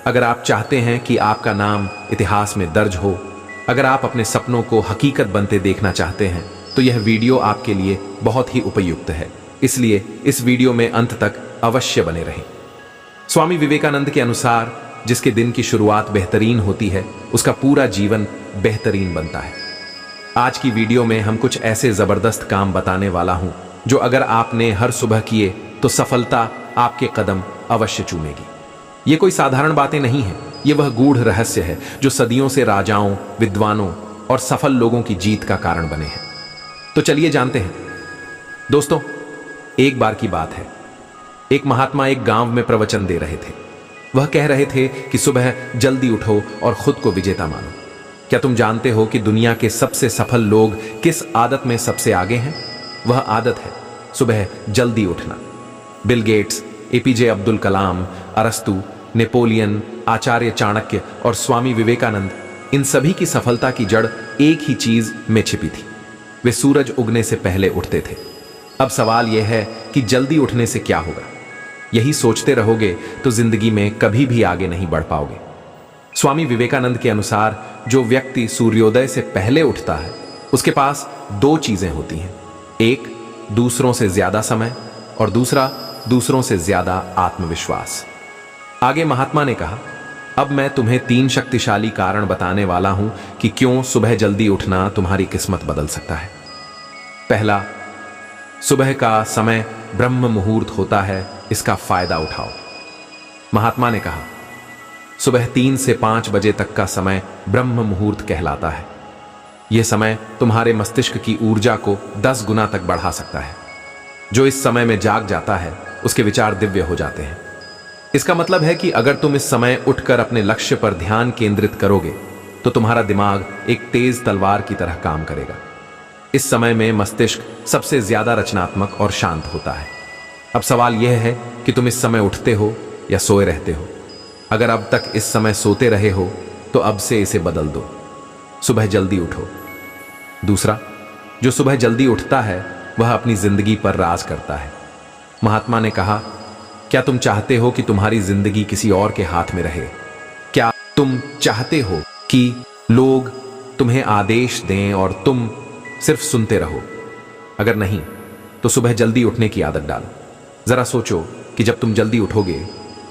अगर आप चाहते हैं कि आपका नाम इतिहास में दर्ज हो, अगर आप अपने सपनों को हकीकत बनते देखना चाहते हैं, तो यह वीडियो आपके लिए बहुत ही उपयुक्त है। इसलिए इस वीडियो में अंत तक अवश्य बने रहें। स्वामी विवेकानंद के अनुसार जिसके दिन की शुरुआत बेहतरीन होती है, उसका पूरा जीवन बेहतरीन बनता है। आज की वीडियो में हम कुछ ऐसे जबरदस्त काम बताने वाला हूं जो अगर आपने हर सुबह किए तो सफलता आपके कदम अवश्य चूमेगी। ये कोई साधारण बातें नहीं है, ये वह गूढ़ रहस्य है जो सदियों से राजाओं, विद्वानों और सफल लोगों की जीत का कारण बने हैं। तो चलिए जानते हैं। दोस्तों, एक बार की बात है, एक महात्मा एक गांव में प्रवचन दे रहे थे। वह कह रहे थे कि सुबह जल्दी उठो और खुद को विजेता मानो। क्या तुम जानते हो कि दुनिया के सबसे सफल लोग किस आदत में सबसे आगे हैं? वह आदत है सुबह जल्दी उठना। Bill Gates, APJ Abdul Kalam, अरस्तु, नेपोलियन, आचार्य चाणक्य और स्वामी विवेकानंद, इन सभी की सफलता की जड़ एक ही चीज में छिपी थी। वे सूरज उगने से पहले उठते थे। अब सवाल यह है कि जल्दी उठने से क्या होगा? यही सोचते रहोगे तो जिंदगी में कभी भी आगे नहीं बढ़ पाओगे। स्वामी विवेकानंद के अनुसार जो व्यक्ति सूर्योदय से पहले उठता है, उसके पास दो चीजें होती हैं। एक, दूसरों से ज्यादा समय, और दूसरा, दूसरों से ज्यादा आत्मविश्वास। आगे महात्मा ने कहा, अब मैं तुम्हें 3 शक्तिशाली कारण बताने वाला हूं कि क्यों सुबह जल्दी उठना तुम्हारी किस्मत बदल सकता है। पहला, सुबह का समय ब्रह्म मुहूर्त होता है, इसका फायदा उठाओ। महात्मा ने कहा, सुबह 3 से 5 बजे तक का समय ब्रह्म मुहूर्त कहलाता है। यह समय तुम्हारे मस्तिष्क की ऊर्जा को 10 गुना तक बढ़ा सकता है। जो इस समय में जाग जाता है, उसके विचार दिव्य हो जाते हैं। इसका मतलब है कि अगर तुम इस समय उठकर अपने लक्ष्य पर ध्यान केंद्रित करोगे, तो तुम्हारा दिमाग एक तेज तलवार की तरह काम करेगा। इस समय में मस्तिष्क सबसे ज्यादा रचनात्मक और शांत होता है। अब सवाल यह है कि तुम इस समय उठते हो या सोए रहते हो। अगर अब तक इस समय सोते रहे हो, तो अब से इसे बदल दो। सुबह जल्दी उठो। दूसरा, जो सुबह जल्दी उठता है, वह अपनी जिंदगी पर राज करता है। महात्मा ने कहा, क्या तुम चाहते हो कि तुम्हारी जिंदगी किसी और के हाथ में रहे? क्या तुम चाहते हो कि लोग तुम्हें आदेश दें और तुम सिर्फ सुनते रहो? अगर नहीं, तो सुबह जल्दी उठने की आदत डालो। जरा सोचो कि जब तुम जल्दी उठोगे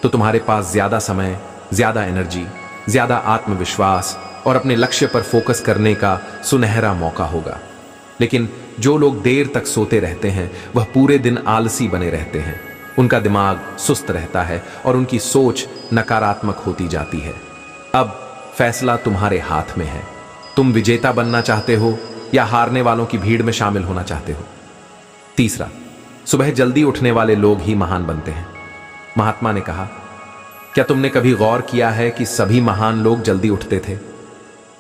तो तुम्हारे पास ज्यादा समय, ज्यादा एनर्जी, ज्यादा आत्मविश्वास और अपने लक्ष्य पर फोकस करने का सुनहरा मौका होगा। लेकिन जो लोग देर तक सोते रहते हैं, वह पूरे दिन आलसी बने रहते हैं। उनका दिमाग सुस्त रहता है और उनकी सोच नकारात्मक होती जाती है। अब फैसला तुम्हारे हाथ में है। तुम विजेता बनना चाहते हो या हारने वालों की भीड़ में शामिल होना चाहते हो? तीसरा, सुबह जल्दी उठने वाले लोग ही महान बनते हैं। महात्मा ने कहा, क्या तुमने कभी गौर किया है कि सभी महान लोग जल्दी उठते थे?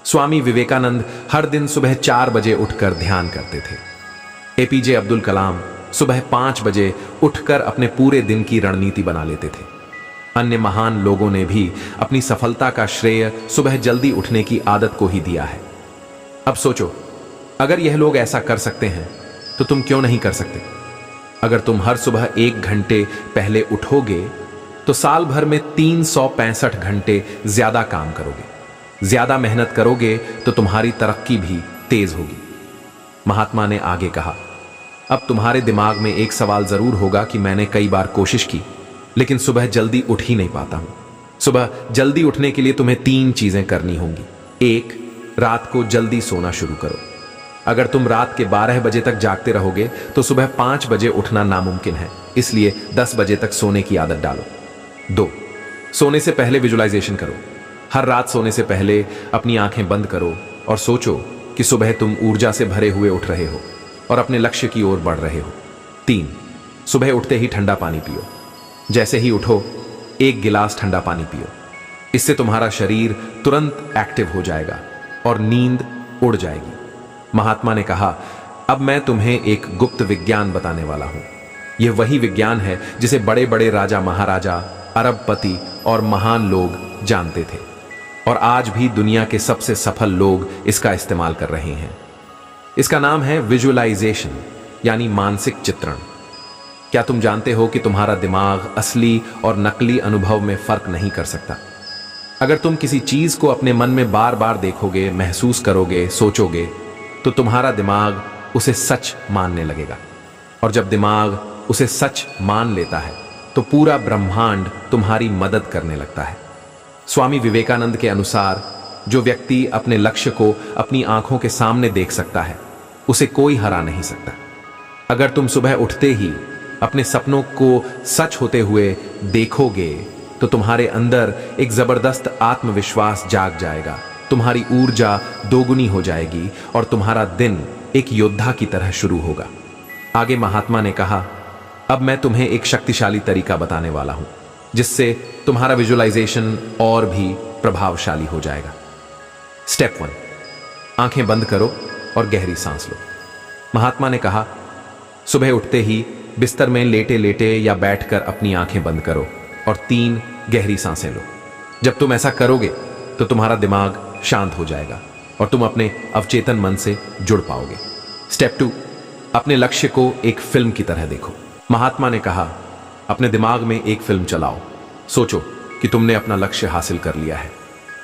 स्वामी विवेकानंद हर दिन सुबह 4 बजे उठकर ध्यान करते थे। एपीजे अब्दुल कलाम सुबह 5 बजे उठकर अपने पूरे दिन की रणनीति बना लेते थे। अन्य महान लोगों ने भी अपनी सफलता का श्रेय सुबह जल्दी उठने की आदत को ही दिया है। अब सोचो, अगर यह लोग ऐसा कर सकते हैं, तो तुम क्यों नहीं कर सकते? अगर तुम हर सुबह 1 घंटे पहले उठोगे, तो साल भर में 365 घंटे ज्यादा काम करोगे। ज्यादा मेहनत करोगे तो तुम्हारी तरक्की भी तेज होगी। महात्मा ने आगे कहा, अब तुम्हारे दिमाग में एक सवाल जरूर होगा कि मैंने कई बार कोशिश की, लेकिन सुबह जल्दी उठ ही नहीं पाता हूं। सुबह जल्दी उठने के लिए तुम्हें 3 चीजें करनी होंगी। 1, रात को जल्दी सोना शुरू करो। अगर तुम रात के 12 बजे तक जागते रहोगे, तो सुबह 5 बजे उठना नामुमकिन है। इसलिए 10 बजे तक सोने की आदत डालो। 2, सोने से पहले विजुअलाइजेशन करो। हर रात सोने से पहले अपनी आंखें बंद करो और सोचो कि सुबह तुम ऊर्जा से भरे हुए उठ रहे हो और अपने लक्ष्य की ओर बढ़ रहे हो। 3, सुबह उठते ही ठंडा पानी पियो। जैसे ही उठो, 1 गिलास ठंडा पानी पियो। इससे तुम्हारा शरीर तुरंत एक्टिव हो जाएगा और नींद उड़ जाएगी। महात्मा ने कहा, अब मैं तुम्हें एक गुप्त विज्ञान बताने वाला हूं। यह वही विज्ञान है जिसे बड़े बड़े राजा महाराजा, अरबपति और महान लोग जानते थे, और आज भी दुनिया के सबसे सफल लोग इसका इस्तेमाल कर रहे हैं। इसका नाम है विजुअलाइजेशन, यानी मानसिक चित्रण। क्या तुम जानते हो कि तुम्हारा दिमाग असली और नकली अनुभव में फर्क नहीं कर सकता? अगर तुम किसी चीज को अपने मन में बार बार देखोगे, महसूस करोगे, सोचोगे, तो तुम्हारा दिमाग उसे सच मानने लगेगा। और जब दिमाग उसे सच मान लेता है तो पूरा ब्रह्मांड तुम्हारी मदद करने लगता है। स्वामी विवेकानंद के अनुसार जो व्यक्ति अपने लक्ष्य को अपनी आंखों के सामने देख सकता है उसे कोई हरा नहीं सकता। अगर तुम सुबह उठते ही अपने सपनों को सच होते हुए देखोगे तो तुम्हारे अंदर एक जबरदस्त आत्मविश्वास जाग जाएगा, तुम्हारी ऊर्जा दोगुनी हो जाएगी और तुम्हारा दिन एक योद्धा की तरह शुरू होगा। आगे महात्मा ने कहा, अब मैं तुम्हें एक शक्तिशाली तरीका बताने वाला हूं जिससे तुम्हारा विजुअलाइजेशन और भी प्रभावशाली हो जाएगा। स्टेप 1, आंखें बंद करो और गहरी सांस लो। महात्मा ने कहा, सुबह उठते ही बिस्तर में लेटे लेटे या बैठकर अपनी आंखें बंद करो और 3 गहरी सांसें लो। जब तुम ऐसा करोगे तो तुम्हारा दिमाग शांत हो जाएगा और तुम अपने अवचेतन मन से जुड़ पाओगे। स्टेप 2, अपने लक्ष्य को एक फिल्म की तरह देखो। महात्मा ने कहा, अपने दिमाग में एक फिल्म चलाओ। सोचो कि तुमने अपना लक्ष्य हासिल कर लिया है।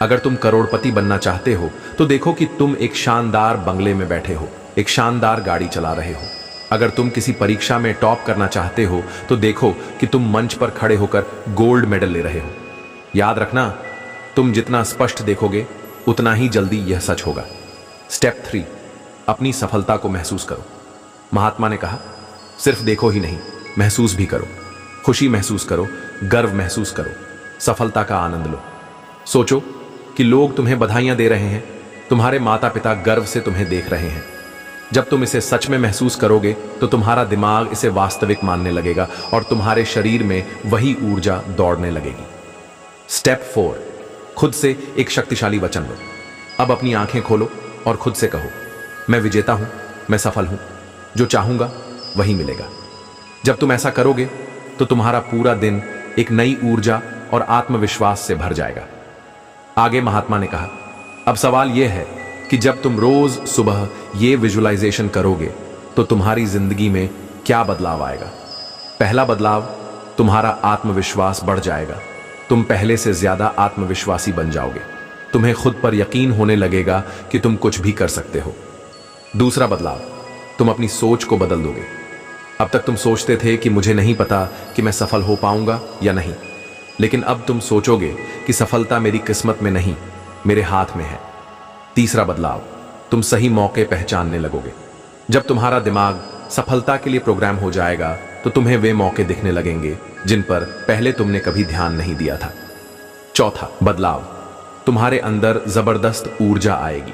अगर तुम करोड़पति बनना चाहते हो तो देखो कि तुम एक शानदार बंगले में बैठे हो, एक शानदार गाड़ी चला रहे हो। अगर तुम किसी परीक्षा में टॉप करना चाहते हो तो देखो कि तुम मंच पर खड़े होकर गोल्ड मेडल ले रहे हो। याद रखना, तुम जितना स्पष्ट देखोगे उतना ही जल्दी यह सच होगा। स्टेप 3, अपनी सफलता को महसूस करो। महात्मा ने कहा, सिर्फ देखो ही नहीं, महसूस भी करो। खुशी महसूस करो, गर्व महसूस करो, सफलता का आनंद लो। सोचो कि लोग तुम्हें बधाइयां दे रहे हैं, तुम्हारे माता पिता गर्व से तुम्हें देख रहे हैं। जब तुम इसे सच में महसूस करोगे तो तुम्हारा दिमाग इसे वास्तविक मानने लगेगा और तुम्हारे शरीर में वही ऊर्जा दौड़ने लगेगी। स्टेप 4, खुद से एक शक्तिशाली वचन लो। अब अपनी आंखें खोलो और खुद से कहो, मैं विजेता हूं, मैं सफल हूं, जो चाहूंगा वही मिलेगा। जब तुम ऐसा करोगे तो तुम्हारा पूरा दिन एक नई ऊर्जा और आत्मविश्वास से भर जाएगा। आगे महात्मा ने कहा, अब सवाल यह है कि जब तुम रोज सुबह ये विजुअलाइजेशन करोगे तो तुम्हारी जिंदगी में क्या बदलाव आएगा। पहला बदलाव, तुम्हारा आत्मविश्वास बढ़ जाएगा। तुम पहले से ज्यादा आत्मविश्वासी बन जाओगे। तुम्हें खुद पर यकीन होने लगेगा कि तुम कुछ भी कर सकते हो। दूसरा बदलाव, तुम अपनी सोच को बदल दोगे। अब तक तुम सोचते थे कि मुझे नहीं पता कि मैं सफल हो पाऊंगा या नहीं, लेकिन अब तुम सोचोगे कि सफलता मेरी किस्मत में नहीं, मेरे हाथ में है। तीसरा बदलाव, तुम सही मौके पहचानने लगोगे। जब तुम्हारा दिमाग सफलता के लिए प्रोग्राम हो जाएगा तो तुम्हें वे मौके दिखने लगेंगे जिन पर पहले तुमने कभी ध्यान नहीं दिया था। चौथा बदलाव, तुम्हारे अंदर जबरदस्त ऊर्जा आएगी।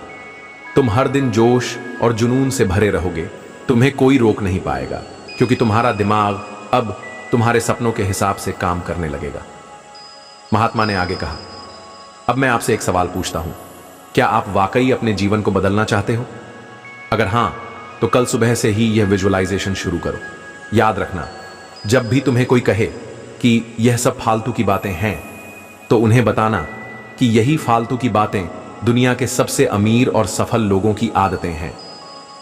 तुम हर दिन जोश और जुनून से भरे रहोगे। तुम्हें कोई रोक नहीं पाएगा क्योंकि तुम्हारा दिमाग अब तुम्हारे सपनों के हिसाब से काम करने लगेगा। महात्मा ने आगे कहा, अब मैं आपसे एक सवाल पूछता हूं, क्या आप वाकई अपने जीवन को बदलना चाहते हो? अगर हां, तो कल सुबह से ही यह विजुअलाइजेशन शुरू करो। याद रखना, जब भी तुम्हें कोई कहे कि यह सब फालतू की बातें हैं, तो उन्हें बताना कि यही फालतू की बातें दुनिया के सबसे अमीर और सफल लोगों की आदतें हैं।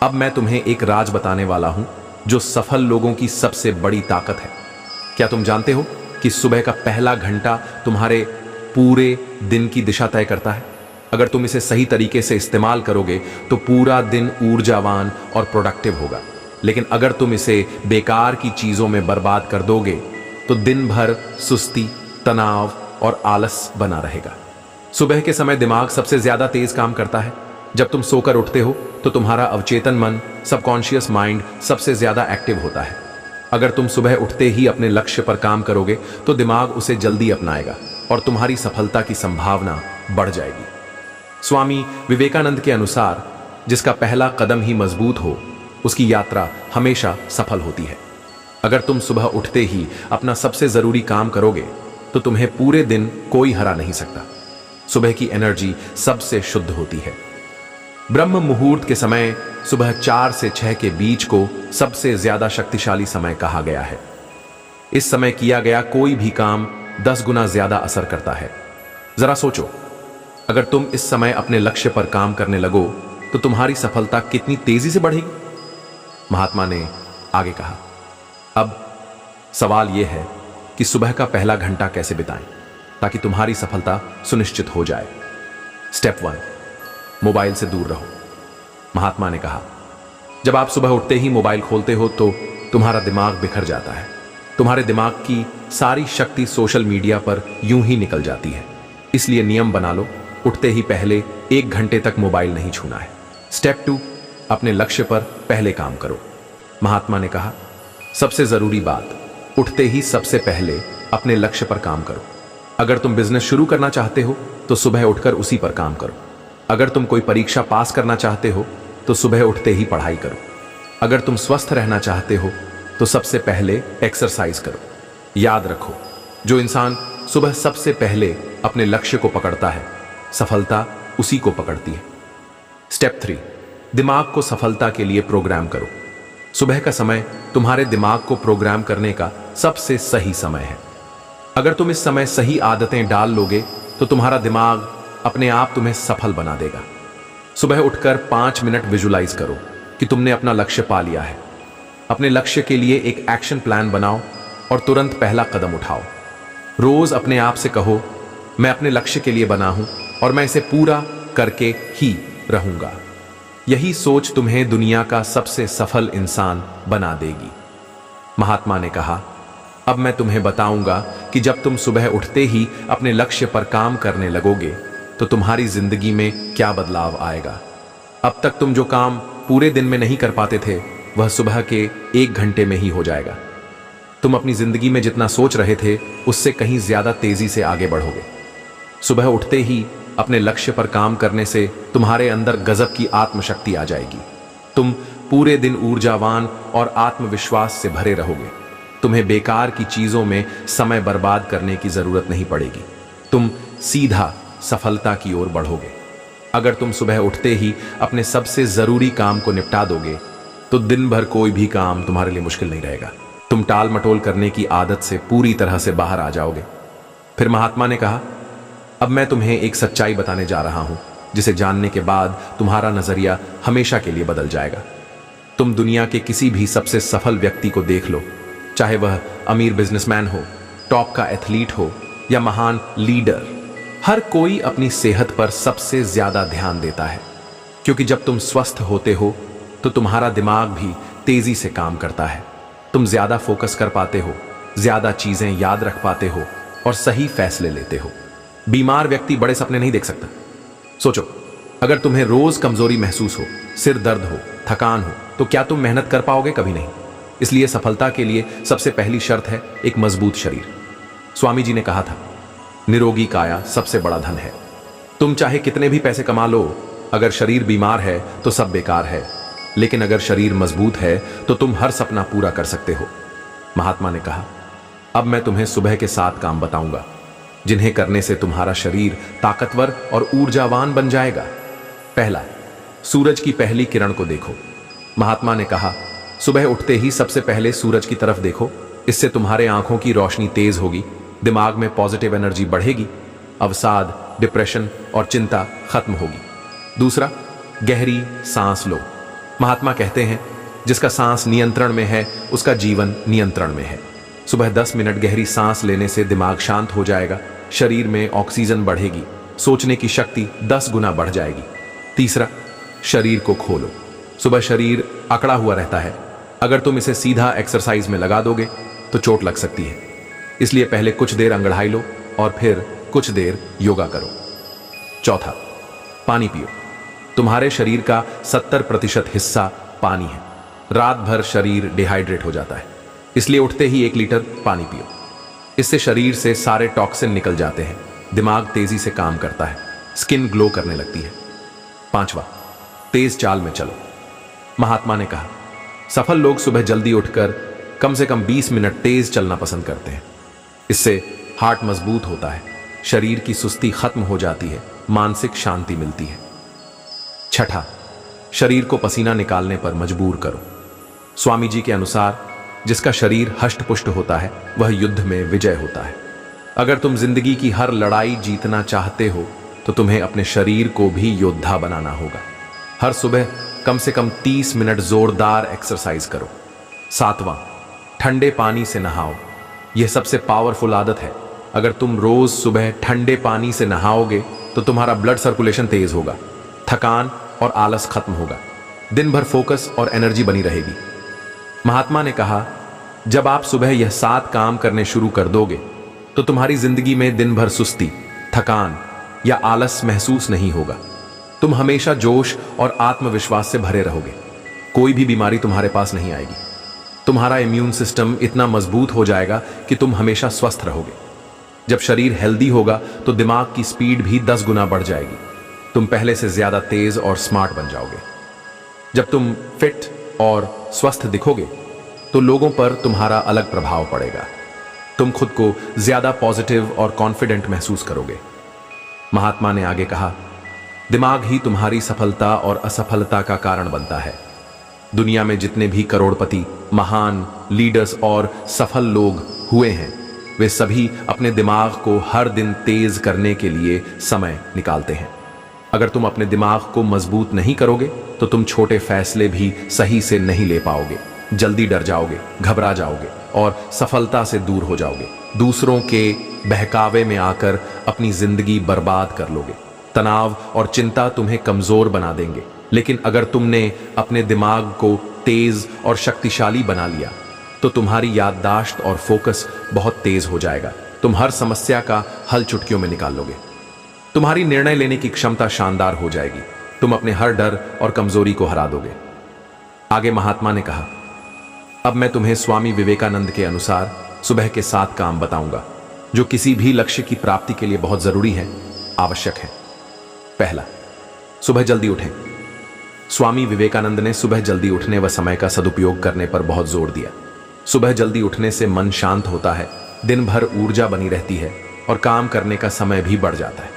अब मैं तुम्हें एक राज बताने वाला हूं जो सफल लोगों की सबसे बड़ी ताकत है। क्या तुम जानते हो कि सुबह का पहला घंटा तुम्हारे पूरे दिन की दिशा तय करता है? अगर तुम इसे सही तरीके से इस्तेमाल करोगे तो पूरा दिन ऊर्जावान और प्रोडक्टिव होगा, लेकिन अगर तुम इसे बेकार की चीजों में बर्बाद कर दोगे तो दिन भर सुस्ती, तनाव और आलस बना रहेगा। सुबह के समय दिमाग सबसे ज्यादा तेज काम करता है। जब तुम सोकर उठते हो तो तुम्हारा अवचेतन मन, सबकॉन्शियस माइंड सबसे ज्यादा एक्टिव होता है। अगर तुम सुबह उठते ही अपने लक्ष्य पर काम करोगे तो दिमाग उसे जल्दी अपनाएगा और तुम्हारी सफलता की संभावना बढ़ जाएगी। स्वामी विवेकानंद के अनुसार जिसका पहला कदम ही मजबूत हो उसकी यात्रा हमेशा सफल होती है। अगर तुम सुबह उठते ही अपना सबसे जरूरी काम करोगे तो तुम्हें पूरे दिन कोई हरा नहीं सकता। सुबह की एनर्जी सबसे शुद्ध होती है। ब्रह्म मुहूर्त के समय सुबह 4 से 6 के बीच को सबसे ज्यादा शक्तिशाली समय कहा गया है। इस समय किया गया कोई भी काम 10 गुना ज्यादा असर करता है। जरा सोचो, अगर तुम इस समय अपने लक्ष्य पर काम करने लगो तो तुम्हारी सफलता कितनी तेजी से बढ़ेगी। महात्मा ने आगे कहा, अब सवाल यह है कि सुबह का पहला घंटा कैसे बिताएं ताकि तुम्हारी सफलता सुनिश्चित हो जाए। स्टेप 1, मोबाइल से दूर रहो। महात्मा ने कहा, जब आप सुबह उठते ही मोबाइल खोलते हो तो तुम्हारा दिमाग बिखर जाता है। तुम्हारे दिमाग की सारी शक्ति सोशल मीडिया पर यूं ही निकल जाती है। इसलिए नियम बना लो, उठते ही पहले 1 घंटे तक मोबाइल नहीं छूना है। स्टेप 2, अपने लक्ष्य पर पहले काम करो। महात्मा ने कहा, सबसे जरूरी बात, उठते ही सबसे पहले अपने लक्ष्य पर काम करो। अगर तुम बिजनेस शुरू करना चाहते हो तो सुबह उठकर उसी पर काम करो। अगर तुम कोई परीक्षा पास करना चाहते हो तो सुबह उठते ही पढ़ाई करो। अगर तुम स्वस्थ रहना चाहते हो तो सबसे पहले एक्सरसाइज करो। याद रखो, जो इंसान सुबह सबसे पहले अपने लक्ष्य को पकड़ता है, सफलता उसी को पकड़ती है। स्टेप 3, दिमाग को सफलता के लिए प्रोग्राम करो। सुबह का समय तुम्हारे दिमाग को प्रोग्राम करने का सबसे सही समय है। अगर तुम इस समय सही आदतें डाल लोगे तो तुम्हारा दिमाग अपने आप तुम्हें सफल बना देगा। सुबह उठकर 5 मिनट विजुलाइज करो कि तुमने अपना लक्ष्य पा लिया है। अपने लक्ष्य के लिए एक एक्शन प्लान बनाओ और तुरंत पहला कदम उठाओ। रोज अपने आप से कहो, मैं अपने लक्ष्य के लिए बना हूं और मैं इसे पूरा करके ही रहूंगा। यही सोच तुम्हें दुनिया का सबसे सफल इंसान बना देगी। महात्मा ने कहा, अब मैं तुम्हें बताऊंगा कि जब तुम सुबह उठते ही अपने लक्ष्य पर काम करने लगोगे तो तुम्हारी जिंदगी में क्या बदलाव आएगा। अब तक तुम जो काम पूरे दिन में नहीं कर पाते थे, वह सुबह के 1 घंटे में ही हो जाएगा। तुम अपनी जिंदगी में जितना सोच रहे थे, उससे कहीं ज्यादा तेजी से आगे बढ़ोगे। सुबह उठते ही अपने लक्ष्य पर काम करने से तुम्हारे अंदर गजब की आत्मशक्ति आ जाएगी। तुम पूरे दिन ऊर्जावान और आत्मविश्वास से भरे रहोगे। तुम्हें बेकार की चीजों में समय बर्बाद करने की जरूरत नहीं पड़ेगी। तुम सीधा सफलता की ओर बढ़ोगे। अगर तुम सुबह उठते ही अपने सबसे जरूरी काम को निपटा दोगे तो दिन भर कोई भी काम तुम्हारे लिए मुश्किल नहीं रहेगा। तुम टाल मटोल करने की आदत से पूरी तरह से बाहर आ जाओगे। फिर महात्मा ने कहा, अब मैं तुम्हें एक सच्चाई बताने जा रहा हूं जिसे जानने के बाद तुम्हारा नजरिया हमेशा के लिए बदल जाएगा। तुम दुनिया के किसी भी सबसे सफल व्यक्ति को देख लो, चाहे वह अमीर बिजनेसमैन हो, टॉप का एथलीट हो या महान लीडर, हर कोई अपनी सेहत पर सबसे ज्यादा ध्यान देता है। क्योंकि जब तुम स्वस्थ होते हो तो तुम्हारा दिमाग भी तेजी से काम करता है। तुम ज्यादा फोकस कर पाते हो, ज्यादा चीजें याद रख पाते हो और सही फैसले लेते हो। बीमार व्यक्ति बड़े सपने नहीं देख सकता। सोचो, अगर तुम्हें रोज कमजोरी महसूस हो, सिर दर्द हो, थकान हो, तो क्या तुम मेहनत कर पाओगे? कभी नहीं। इसलिए सफलता के लिए सबसे पहली शर्त है एक मजबूत शरीर। स्वामी जी ने कहा था, निरोगी काया सबसे बड़ा धन है। तुम चाहे कितने भी पैसे कमा लो, अगर शरीर बीमार है तो सब बेकार है। लेकिन अगर शरीर मजबूत है तो तुम हर सपना पूरा कर सकते हो। महात्मा ने कहा, अब मैं तुम्हें सुबह के 7 काम बताऊंगा जिन्हें करने से तुम्हारा शरीर ताकतवर और ऊर्जावान बन जाएगा। पहला, सूरज की पहली किरण को देखो। महात्मा ने कहा, सुबह उठते ही सबसे पहले सूरज की तरफ देखो। इससे तुम्हारे आंखों की रोशनी तेज होगी, दिमाग में पॉजिटिव एनर्जी बढ़ेगी, अवसाद, डिप्रेशन और चिंता खत्म होगी। दूसरा, गहरी सांस लो। महात्मा कहते हैं, जिसका सांस नियंत्रण में है उसका जीवन नियंत्रण में है। सुबह 10 मिनट गहरी सांस लेने से दिमाग शांत हो जाएगा, शरीर में ऑक्सीजन बढ़ेगी, सोचने की शक्ति 10 गुना बढ़ जाएगी। तीसरा, शरीर को खोलो। सुबह शरीर अकड़ा हुआ रहता है, अगर तुम इसे सीधा एक्सरसाइज में लगा दोगे तो चोट लग सकती है। इसलिए पहले कुछ देर अंगड़ाई लो और फिर कुछ देर योगा करो। चौथा, पानी पियो। तुम्हारे शरीर का 70% हिस्सा पानी है। रात भर शरीर डिहाइड्रेट हो जाता है, इसलिए उठते ही 1 लीटर पानी पियो। इससे शरीर से सारे टॉक्सिन निकल जाते हैं, दिमाग तेजी से काम करता है, स्किन ग्लो करने लगती है। पांचवा, तेज चाल में चलो। महात्मा ने कहा, सफल लोग सुबह जल्दी उठकर कम से कम 20 मिनट तेज चलना पसंद करते हैं। इससे हार्ट मजबूत होता है, शरीर की सुस्ती खत्म हो जाती है, मानसिक शांति मिलती है। छठा, शरीर को पसीना निकालने पर मजबूर करो। स्वामी जी के अनुसार जिसका शरीर हष्ट-पुष्ट होता है वह युद्ध में विजय होता है। अगर तुम जिंदगी की हर लड़ाई जीतना चाहते हो तो तुम्हें अपने शरीर को भी योद्धा बनाना होगा। हर सुबह कम से कम 30 मिनट जोरदार एक्सरसाइज करो। सातवां, ठंडे पानी से नहाओ। यह सबसे पावरफुल आदत है। अगर तुम रोज सुबह ठंडे पानी से नहाओगे तो तुम्हारा ब्लड सर्कुलेशन तेज होगा, थकान और आलस खत्म होगा, दिन भर फोकस और एनर्जी बनी रहेगी। महात्मा ने कहा, जब आप सुबह यह 7 काम करने शुरू कर दोगे तो तुम्हारी जिंदगी में दिन भर सुस्ती, थकान या आलस महसूस नहीं होगा। तुम हमेशा जोश और आत्मविश्वास से भरे रहोगे। कोई भी बीमारी तुम्हारे पास नहीं आएगी। तुम्हारा इम्यून सिस्टम इतना मजबूत हो जाएगा कि तुम हमेशा स्वस्थ रहोगे। जब शरीर हेल्दी होगा तो दिमाग की स्पीड भी 10 गुना बढ़ जाएगी। तुम पहले से ज्यादा तेज और स्मार्ट बन जाओगे। जब तुम फिट और स्वस्थ दिखोगे तो लोगों पर तुम्हारा अलग प्रभाव पड़ेगा। तुम खुद को ज्यादा पॉजिटिव और कॉन्फिडेंट महसूस करोगे। महात्मा ने आगे कहा, दिमाग ही तुम्हारी सफलता और असफलता का कारण बनता है। दुनिया में जितने भी करोड़पति, महान लीडर्स और सफल लोग हुए हैं, वे सभी अपने दिमाग को हर दिन तेज करने के लिए समय निकालते हैं। अगर तुम अपने दिमाग को मजबूत नहीं करोगे तो तुम छोटे फैसले भी सही से नहीं ले पाओगे, जल्दी डर जाओगे, घबरा जाओगे और सफलता से दूर हो जाओगे। दूसरों के बहकावे में आकर अपनी जिंदगी बर्बाद कर लोगे। तनाव और चिंता तुम्हें कमजोर बना देंगे। लेकिन अगर तुमने अपने दिमाग को तेज और शक्तिशाली बना लिया तो तुम्हारी याददाश्त और फोकस बहुत तेज हो जाएगा। तुम हर समस्या का हल चुटकियों में निकाल लोगे। तुम्हारी निर्णय लेने की क्षमता शानदार हो जाएगी। तुम अपने हर डर और कमजोरी को हरा दोगे। आगे महात्मा ने कहा, अब मैं तुम्हें स्वामी विवेकानंद के अनुसार सुबह के 7 काम बताऊंगा जो किसी भी लक्ष्य की प्राप्ति के लिए बहुत जरूरी है, आवश्यक है। पहला, सुबह जल्दी उठें। स्वामी विवेकानंद ने सुबह जल्दी उठने व समय का सदुपयोग करने पर बहुत जोर दिया। सुबह जल्दी उठने से मन शांत होता है, दिन भर ऊर्जा बनी रहती है और काम करने का समय भी बढ़ जाता है।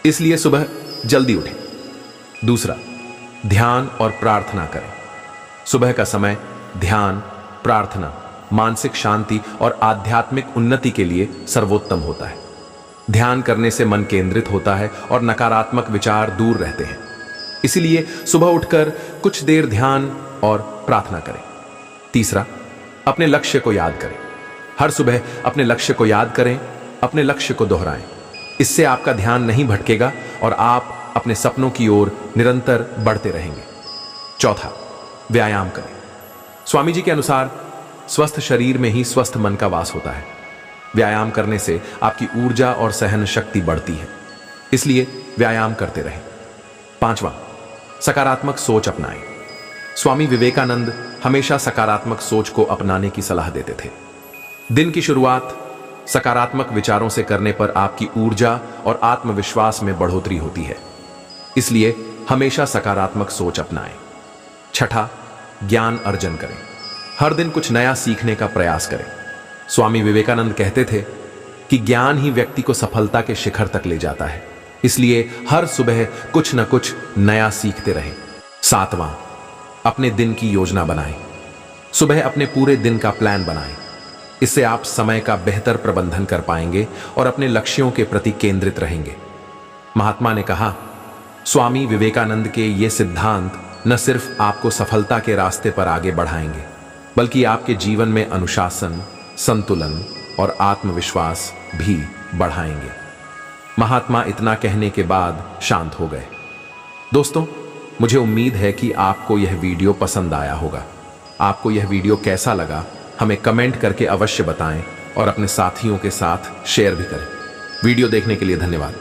इसलिए सुबह जल्दी उठें। दूसरा, ध्यान और प्रार्थना करें। सुबह का समय ध्यान, प्रार्थना, मानसिक शांति और आध्यात्मिक उन्नति के लिए सर्वोत्तम होता है। ध्यान करने से मन केंद्रित होता है और नकारात्मक विचार दूर रहते हैं। इसलिए सुबह उठकर कुछ देर ध्यान और प्रार्थना करें। तीसरा, अपने लक्ष्य को याद करें। हर सुबह अपने लक्ष्य को याद करें, अपने लक्ष्य को दोहराएं। इससे आपका ध्यान नहीं भटकेगा और आप अपने सपनों की ओर निरंतर बढ़ते रहेंगे। चौथा, व्यायाम करें। स्वामी जी के अनुसार स्वस्थ शरीर में ही स्वस्थ मन का वास होता है। व्यायाम करने से आपकी ऊर्जा और सहन शक्ति बढ़ती है। इसलिए व्यायाम करते रहें। पांचवा, सकारात्मक सोच अपनाएं। स्वामी विवेकानंद हमेशा सकारात्मक सोच को अपनाने की सलाह देते थे। दिन की शुरुआत सकारात्मक विचारों से करने पर आपकी ऊर्जा और आत्मविश्वास में बढ़ोतरी होती है। इसलिए हमेशा सकारात्मक सोच अपनाएं। छठा, ज्ञान अर्जन करें। हर दिन कुछ नया सीखने का प्रयास करें। स्वामी विवेकानंद कहते थे कि ज्ञान ही व्यक्ति को सफलता के शिखर तक ले जाता है। इसलिए हर सुबह कुछ न कुछ नया सीखते रहें। सातवां, अपने दिन की योजना बनाएं। सुबह अपने पूरे दिन का प्लान बनाएं। इससे आप समय का बेहतर प्रबंधन कर पाएंगे और अपने लक्ष्यों के प्रति केंद्रित रहेंगे। महात्मा ने कहा, स्वामी विवेकानंद के ये सिद्धांत न सिर्फ आपको सफलता के रास्ते पर आगे बढ़ाएंगे, बल्कि आपके जीवन में अनुशासन, संतुलन और आत्मविश्वास भी बढ़ाएंगे। महात्मा इतना कहने के बाद शांत हो गए। दोस्तों, मुझे उम्मीद है कि आपको यह वीडियो पसंद आया होगा। आपको यह वीडियो कैसा लगा हमें कमेंट करके अवश्य बताएं और अपने साथियों के साथ शेयर भी करें। वीडियो देखने के लिए धन्यवाद।